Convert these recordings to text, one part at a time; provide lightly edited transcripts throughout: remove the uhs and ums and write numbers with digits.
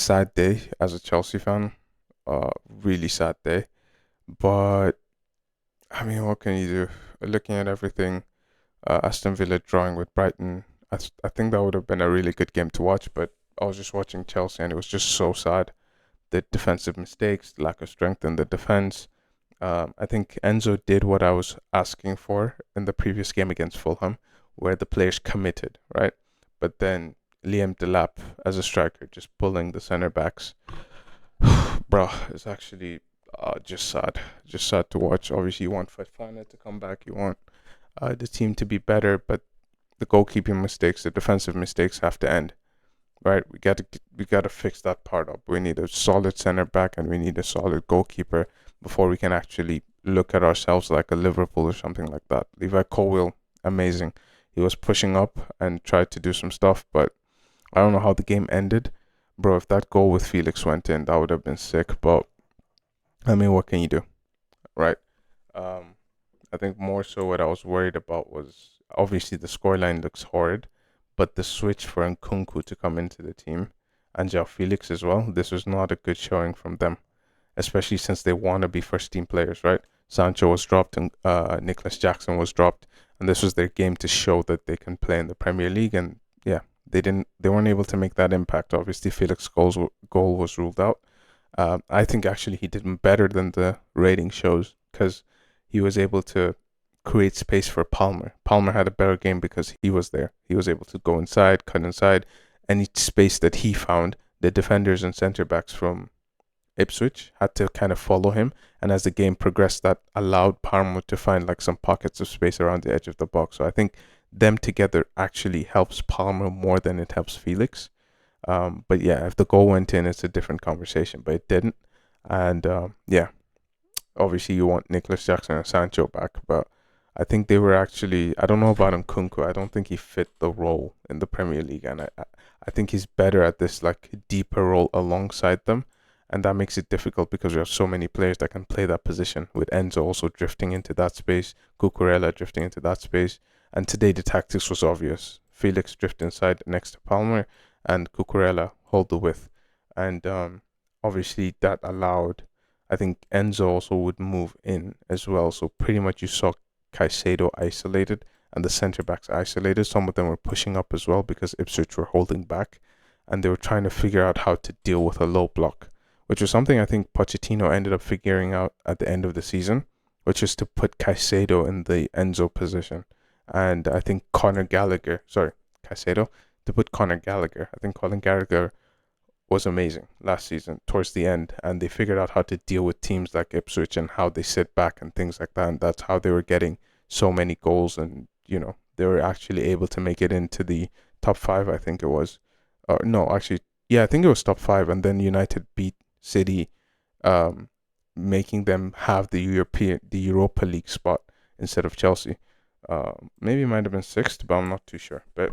sad day as a Chelsea fan. Really sad day. But I mean, what can you do? Looking at everything, Aston Villa drawing with Brighton, I think that would have been a really good game to watch. But I was just watching Chelsea, and it was just so sad. The defensive mistakes, lack of strength in the defense. I think Enzo did what I was asking for in the previous game against Fulham, where the players committed, right? But then Liam Delap as a striker just pulling the center backs. Bro, it's actually just sad. Just sad to watch. Obviously, you want Fofana to come back. You want the team to be better, but the goalkeeping mistakes, the defensive mistakes have to end, right? We got to fix that part up. We need a solid center back and we need a solid goalkeeper before we can actually look at ourselves like a Liverpool or something like that. Levi Colwill, amazing. He was pushing up and tried to do some stuff, but I don't know how the game ended. Bro, if that goal with Felix went in, that would have been sick. But I mean, what can you do, right? Um, I think more so what I was worried about was obviously the scoreline looks horrid, but the switch for Nkunku to come into the team and João Felix as well. This was not a good showing from them, especially since they want to be first team players, right? Sancho was dropped and Nicholas Jackson was dropped, and this was their game to show that they can play in the Premier League. And yeah, they weren't able to make that impact. Obviously, Felix's goal was ruled out. I think actually he did better than the rating shows because he was able to create space for Palmer. Palmer had a better game because he was there. He was able to go inside, cut inside, any space that he found. The defenders and centre backs from Ipswich had to kind of follow him, and as the game progressed, that allowed Palmer to find like some pockets of space around the edge of the box. So I think them together actually helps Palmer more than it helps Felix. But yeah, if the goal went in, it's a different conversation. But it didn't, and yeah, obviously you want Nicholas Jackson and Sancho back, but I think they were actually. I don't know about Nkunku. I don't think he fit the role in the Premier League, and I think he's better at this like deeper role alongside them, and that makes it difficult because we have so many players that can play that position. With Enzo also drifting into that space, Cucurella drifting into that space, and today the tactics was obvious. Felix drift inside next to Palmer, and Cucurella hold the width, and obviously that allowed. I think Enzo also would move in as well. So pretty much you saw Caicedo isolated and the centre backs isolated. Some of them were pushing up as well because Ipswich were holding back and they were trying to figure out how to deal with a low block, which was something I think Pochettino ended up figuring out at the end of the season, which is to put Caicedo in the Enzo position. And I think Caicedo, to put Conor Gallagher. I think Colin Gallagher was amazing last season towards the end, and they figured out how to deal with teams like Ipswich and how they sit back and things like that, and that's how they were getting so many goals, and they were actually able to make it into the top five. I think it was, or no, actually, yeah, I think it was top five, and then United beat City, um, making them have the Europa League spot instead of Chelsea. Maybe it might have been sixth, but I'm not too sure. But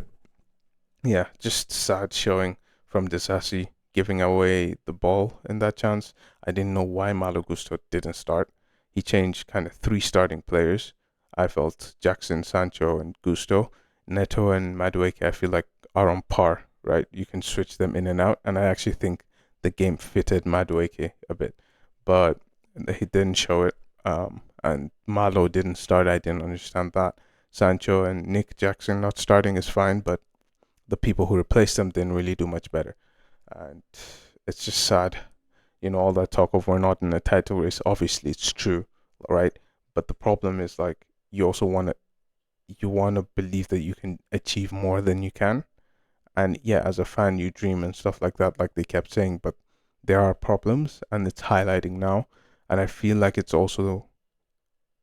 yeah, just sad showing from Disasi giving away the ball in that chance. I didn't know why Malo Gusto didn't start. He changed kind of three starting players. I felt Jackson, Sancho, and Gusto. Neto and Madueke, I feel like are on par, right? You can switch them in and out, and I actually think the game fitted Madueke a bit, but he didn't show it. And Malo didn't start. I didn't understand that. Sancho and Nick Jackson not starting is fine, but the people who replaced them didn't really do much better. And it's just sad. All that talk of we're not in a title race, obviously it's true, right? But the problem is like you also want to believe that you can achieve more than you can. And yeah, as a fan you dream and stuff like that, like they kept saying, but there are problems and it's highlighting now. And I feel like it's also,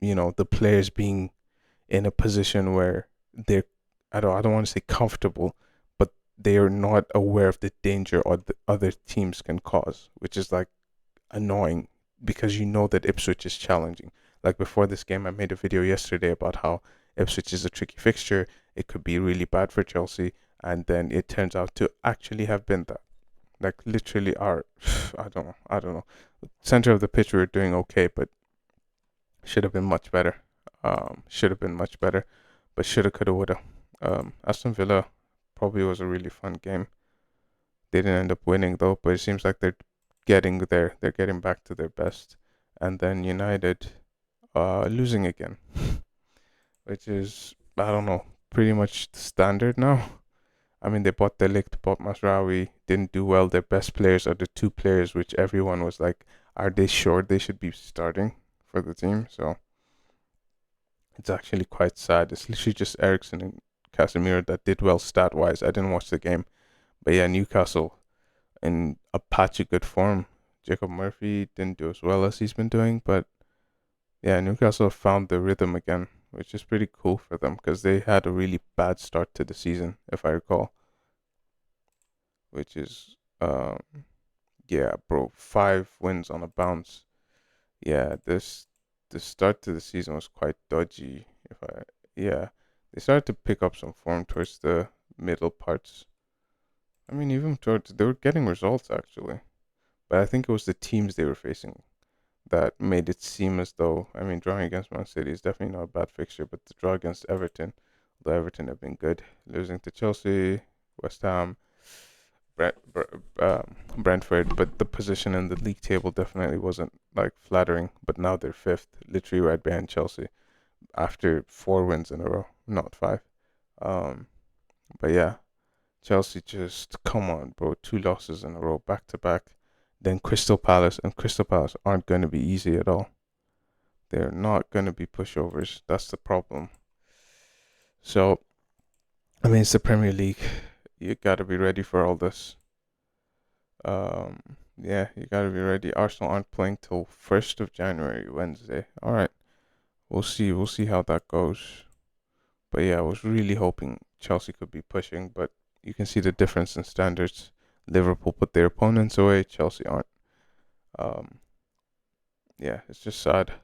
the players being in a position where they're I don't want to say comfortable, but they are not aware of the danger or the other teams can cause, which is like annoying because you know that Ipswich is challenging. Like before this game, I made a video yesterday about how Ipswich is a tricky fixture. It could be really bad for Chelsea, and then it turns out to actually have been that. Like literally, our I don't know. Center of the pitch we were doing okay, but should have been much better. Should have been much better, but shoulda, coulda, woulda. Aston Villa probably was a really fun game. They didn't end up winning though, but it seems like they're getting there. They're getting back to their best. And then United losing again, which is, I don't know, pretty much the standard now. I mean, they bought De Ligt, bought Masraoui, didn't do well. Their best players are the two players which everyone was like, are they sure they should be starting for the team? So it's actually quite sad. It's literally just Ericsson and Casemiro that did well stat wise. I didn't watch the game, but yeah, Newcastle in a patch of good form. Jacob Murphy didn't do as well as he's been doing, but yeah, Newcastle found the rhythm again, which is pretty cool for them because they had a really bad start to the season, if I recall. Which is, yeah, bro, 5 wins on a bounce. Yeah, the start to the season was quite dodgy. Yeah, they started to pick up some form towards the middle parts. I mean, even towards they were getting results actually, but I think it was the teams they were facing that made it seem as though, I mean, drawing against Man City is definitely not a bad fixture, but the draw against Everton, although Everton have been good, losing to Chelsea, West Ham, Brentford, but the position in the league table definitely wasn't like flattering. But now they're fifth, literally right behind Chelsea after 4 wins in a row, not five. Um, but yeah, Chelsea just come on, bro, 2 losses in a row, back to back. Then Crystal Palace, and Crystal Palace aren't going to be easy at all. They're not going to be pushovers. That's the problem. So, I mean, it's the Premier League. You got to be ready for all this. Um, yeah, you got to be ready. Arsenal aren't playing till 1st of January, Wednesday. All right, we'll see. We'll see how that goes. But yeah, I was really hoping Chelsea could be pushing, but you can see the difference in standards. Liverpool put their opponents away. Chelsea aren't. Um, yeah, it's just sad.